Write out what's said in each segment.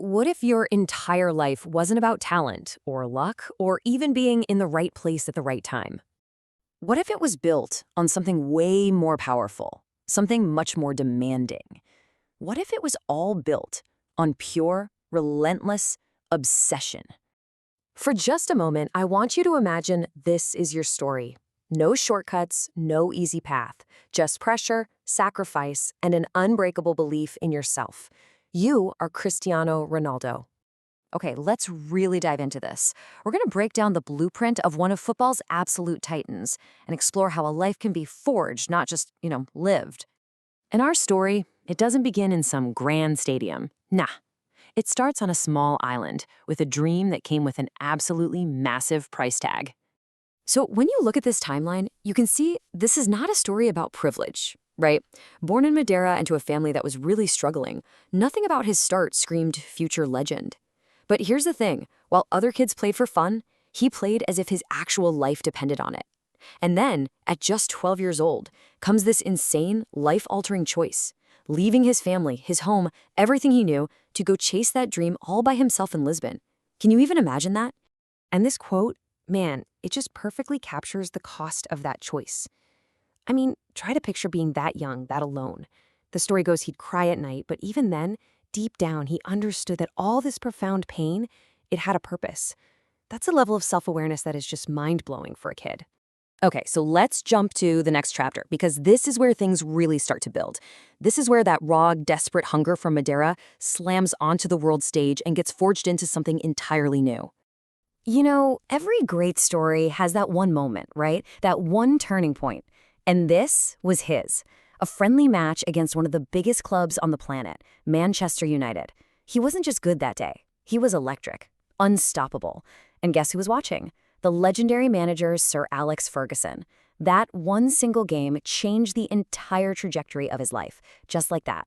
what if your entire life wasn't about talent or luck or even being in the right place at the right time? What if it was built on something way more powerful, something much more demanding? What if it was all built on pure, relentless obsession? For just a moment, I want you to imagine this is your story. No shortcuts, no easy path, just pressure, sacrifice, and an unbreakable belief in yourself. You are Cristiano Ronaldo. Okay, let's really dive into this. We're going to break down the blueprint of one of football's absolute titans and explore how a life can be forged, not just, lived. In our story, it doesn't begin in some grand stadium. Nah. It starts on a small island with a dream that came with an absolutely massive price tag. So when you look at this timeline, you can see this is not a story about privilege, right? Born in Madeira and to a family that was really struggling, nothing about his start screamed future legend. But here's the thing, while other kids played for fun, he played as if his actual life depended on it. And then, at just 12 years old, comes this insane, life-altering choice, leaving his family, his home, everything he knew, to go chase that dream all by himself in Lisbon. Can you even imagine that? And this quote, man, it just perfectly captures the cost of that choice. I mean, try to picture being that young, that alone. The story goes he'd cry at night, but even then, deep down, he understood that all this profound pain, it had a purpose. That's a level of self-awareness that is just mind-blowing for a kid. Okay, so let's jump to the next chapter, because this is where things really start to build. This is where that raw, desperate hunger from Madeira slams onto the world stage and gets forged into something entirely new. You know, every great story has that one moment, right? That one turning point. And this was his. A friendly match against one of the biggest clubs on the planet, Manchester United. He wasn't just good that day. He was electric, unstoppable. And guess who was watching? The legendary manager Sir Alex Ferguson. That one single game changed the entire trajectory of his life, just like that.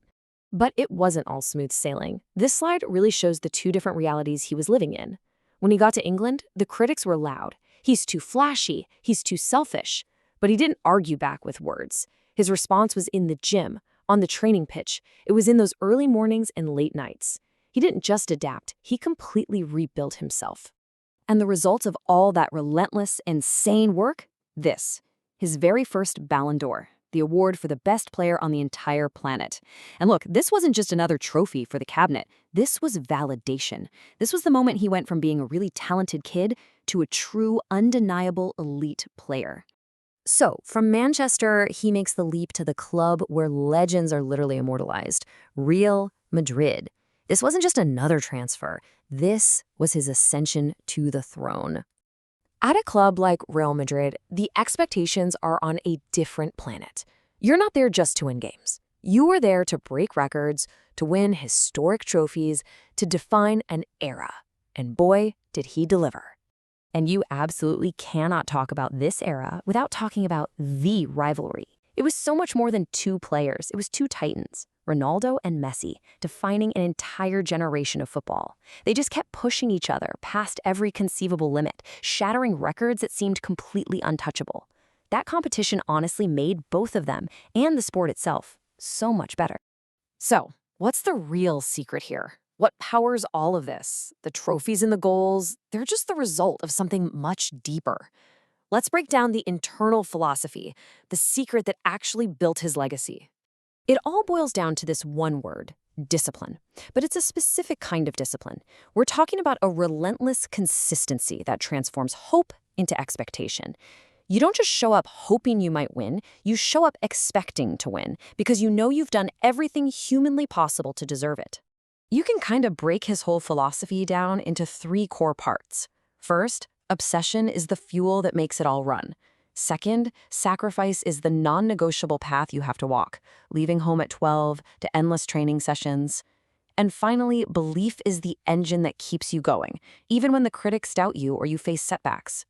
But it wasn't all smooth sailing. This slide really shows the two different realities he was living in. When he got to England, the critics were loud. He's too flashy, he's too selfish. But he didn't argue back with words. His response was in the gym, on the training pitch. It was in those early mornings and late nights. He didn't just adapt, he completely rebuilt himself. And the result of all that relentless, insane work? This. His very first Ballon d'Or, the award for the best player on the entire planet. And look, this wasn't just another trophy for the cabinet. This was validation. This was the moment he went from being a really talented kid to a true, undeniable elite player. So, from Manchester, he makes the leap to the club where legends are literally immortalized, Real Madrid. This wasn't just another transfer. This was his ascension to the throne. At a club like Real Madrid, the expectations are on a different planet. You're not there just to win games. You are there to break records, to win historic trophies, to define an era. And boy, did he deliver. And you absolutely cannot talk about this era without talking about the rivalry. It was so much more than two players. It was two titans, Ronaldo and Messi, defining an entire generation of football. They just kept pushing each other past every conceivable limit, shattering records that seemed completely untouchable. That competition honestly made both of them and the sport itself so much better. So, what's the real secret here? What powers all of this? The trophies and the goals, they're just the result of something much deeper. Let's break down the internal philosophy, the secret that actually built his legacy. It all boils down to this one word, discipline. But it's a specific kind of discipline. We're talking about a relentless consistency that transforms hope into expectation. You don't just show up hoping you might win, you show up expecting to win because you know you've done everything humanly possible to deserve it. You can kind of break his whole philosophy down into three core parts. First, obsession is the fuel that makes it all run. Second, sacrifice is the non-negotiable path you have to walk, leaving home at 12 to endless training sessions. And finally, belief is the engine that keeps you going, even when the critics doubt you or you face setbacks.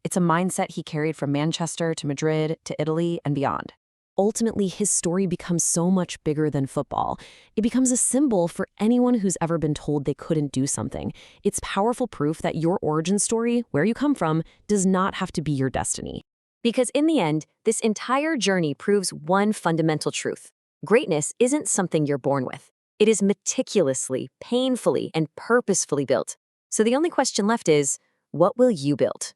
It's a mindset he carried from Manchester to Madrid to Italy and beyond. Ultimately, his story becomes so much bigger than football. It becomes a symbol for anyone who's ever been told they couldn't do something. It's powerful proof that your origin story, where you come from, does not have to be your destiny. Because in the end, this entire journey proves one fundamental truth. Greatness isn't something you're born with. It is meticulously, painfully, and purposefully built. So the only question left is, what will you build?